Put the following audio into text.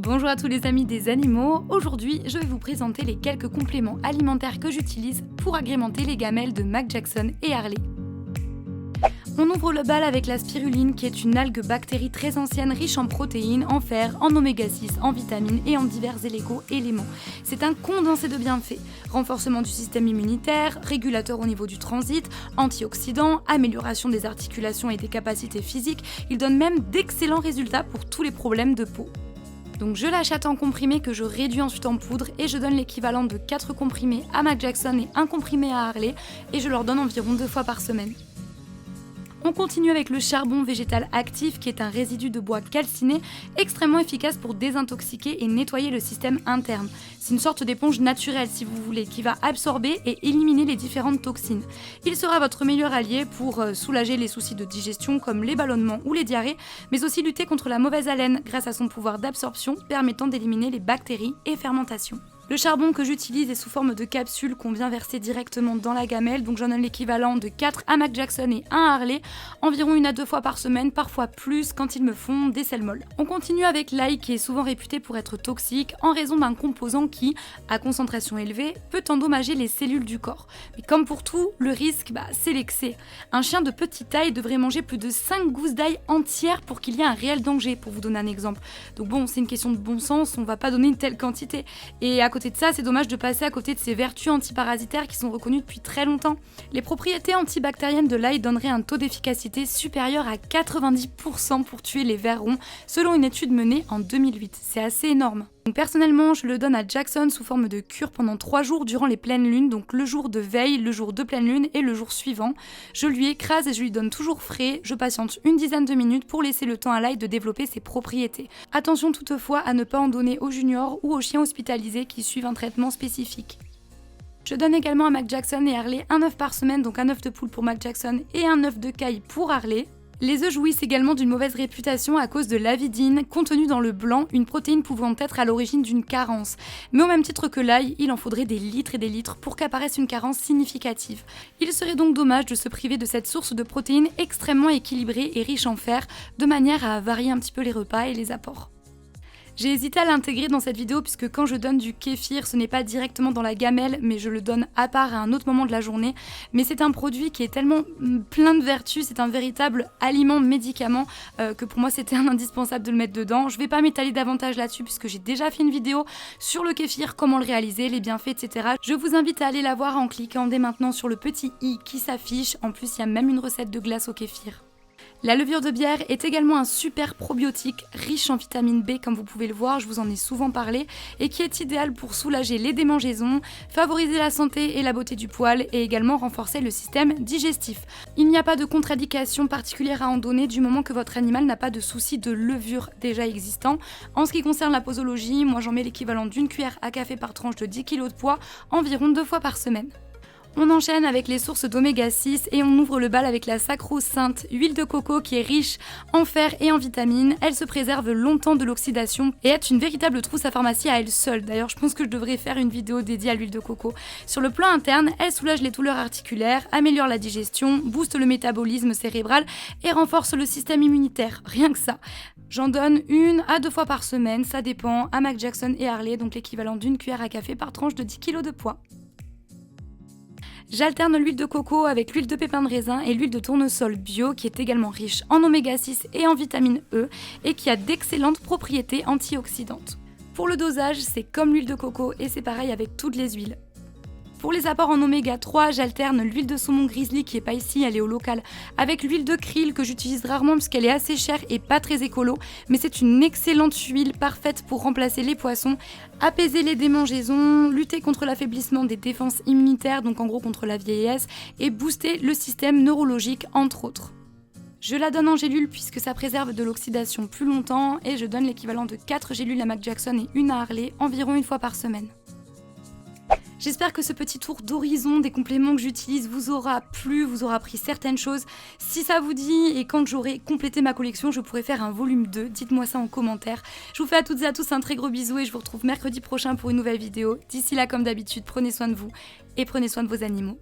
Bonjour à tous les amis des animaux, aujourd'hui je vais vous présenter les quelques compléments alimentaires que j'utilise pour agrémenter les gamelles de Mac Jackson et Harley. On ouvre le bal avec la spiruline qui est une algue bactérie très ancienne riche en protéines, en fer, en oméga 6, en vitamines et en divers éléments. C'est un condensé de bienfaits, renforcement du système immunitaire, régulateur au niveau du transit, antioxydant, amélioration des articulations et des capacités physiques, il donne même d'excellents résultats pour tous les problèmes de peau. Donc je l'achète en comprimé que je réduis ensuite en poudre et je donne l'équivalent de 4 comprimés à Mac Jackson et 1 comprimé à Harley et je leur donne environ 2 fois par semaine. On continue avec le charbon végétal actif qui est un résidu de bois calciné extrêmement efficace pour désintoxiquer et nettoyer le système interne. C'est une sorte d'éponge naturelle si vous voulez qui va absorber et éliminer les différentes toxines. Il sera votre meilleur allié pour soulager les soucis de digestion comme les ballonnements ou les diarrhées, mais aussi lutter contre la mauvaise haleine grâce à son pouvoir d'absorption permettant d'éliminer les bactéries et fermentations. Le charbon que j'utilise est sous forme de capsules qu'on vient verser directement dans la gamelle, donc j'en donne l'équivalent de 4 à Mac Jackson et 1 à Harley, environ 1 à 2 fois par semaine, parfois plus quand ils me font des selles molles. On continue avec l'ail qui est souvent réputé pour être toxique en raison d'un composant qui, à concentration élevée, peut endommager les cellules du corps. Mais comme pour tout, le risque, c'est l'excès. Un chien de petite taille devrait manger plus de 5 gousses d'ail entières pour qu'il y ait un réel danger, pour vous donner un exemple. Donc bon, c'est une question de bon sens, on va pas donner une telle quantité. Et à côté de ça, c'est dommage de passer à côté de ces vertus antiparasitaires qui sont reconnues depuis très longtemps. Les propriétés antibactériennes de l'ail donneraient un taux d'efficacité supérieur à 90% pour tuer les vers ronds, selon une étude menée en 2008. C'est assez énorme. Donc personnellement, je le donne à Jackson sous forme de cure pendant 3 jours durant les pleines lunes, donc le jour de veille, le jour de pleine lune et le jour suivant. Je lui écrase et je lui donne toujours frais, je patiente une dizaine de minutes pour laisser le temps à l'ail de développer ses propriétés. Attention toutefois à ne pas en donner aux juniors ou aux chiens hospitalisés qui suivent un traitement spécifique. Je donne également à Mac Jackson et Harley un œuf par semaine, donc un œuf de poule pour Mac Jackson et un œuf de caille pour Harley. Les œufs jouissent également d'une mauvaise réputation à cause de l'avidine, contenue dans le blanc, une protéine pouvant être à l'origine d'une carence. Mais au même titre que l'ail, il en faudrait des litres et des litres pour qu'apparaisse une carence significative. Il serait donc dommage de se priver de cette source de protéines extrêmement équilibrée et riche en fer, de manière à varier un petit peu les repas et les apports. J'ai hésité à l'intégrer dans cette vidéo puisque quand je donne du kéfir, ce n'est pas directement dans la gamelle, mais je le donne à part à un autre moment de la journée. Mais c'est un produit qui est tellement plein de vertus, c'est un véritable aliment médicament que pour moi c'était un indispensable de le mettre dedans. Je vais pas m'étaler davantage là-dessus puisque j'ai déjà fait une vidéo sur le kéfir, comment le réaliser, les bienfaits, etc. Je vous invite à aller la voir en cliquant dès maintenant sur le petit i qui s'affiche. En plus, il y a même une recette de glace au kéfir. La levure de bière est également un super probiotique riche en vitamine B comme vous pouvez le voir, je vous en ai souvent parlé, et qui est idéal pour soulager les démangeaisons, favoriser la santé et la beauté du poil et également renforcer le système digestif. Il n'y a pas de contre-indication particulière à en donner du moment que votre animal n'a pas de soucis de levure déjà existants. En ce qui concerne la posologie, moi j'en mets l'équivalent d'une cuillère à café par tranche de 10 kg de poids, environ 2 fois par semaine. On enchaîne avec les sources d'oméga 6 et on ouvre le bal avec la sacro-sainte huile de coco qui est riche en fer et en vitamines. Elle se préserve longtemps de l'oxydation et est une véritable trousse à pharmacie à elle seule. D'ailleurs, je pense que je devrais faire une vidéo dédiée à l'huile de coco. Sur le plan interne, elle soulage les douleurs articulaires, améliore la digestion, booste le métabolisme cérébral et renforce le système immunitaire. Rien que ça. J'en donne 1 à 2 fois par semaine, ça dépend, à Mac Jackson et Harley, donc l'équivalent d'une cuillère à café par tranche de 10 kg de poids. J'alterne l'huile de coco avec l'huile de pépin de raisin et l'huile de tournesol bio qui est également riche en oméga 6 et en vitamine E et qui a d'excellentes propriétés antioxydantes. Pour le dosage, c'est comme l'huile de coco et c'est pareil avec toutes les huiles. Pour les apports en oméga 3, j'alterne l'huile de saumon grizzly qui est pas ici, elle est au local, avec l'huile de krill que j'utilise rarement parce qu'elle est assez chère et pas très écolo, mais c'est une excellente huile parfaite pour remplacer les poissons, apaiser les démangeaisons, lutter contre l'affaiblissement des défenses immunitaires, donc en gros contre la vieillesse, et booster le système neurologique entre autres. Je la donne en gélule puisque ça préserve de l'oxydation plus longtemps et je donne l'équivalent de 4 gélules à Mac Jackson et 1 à Harley, environ 1 fois par semaine. J'espère que ce petit tour d'horizon des compléments que j'utilise vous aura plu, vous aura appris certaines choses. Si ça vous dit et quand j'aurai complété ma collection, je pourrai faire un volume 2. Dites-moi ça en commentaire. Je vous fais à toutes et à tous un très gros bisou et je vous retrouve mercredi prochain pour une nouvelle vidéo. D'ici là, comme d'habitude, prenez soin de vous et prenez soin de vos animaux.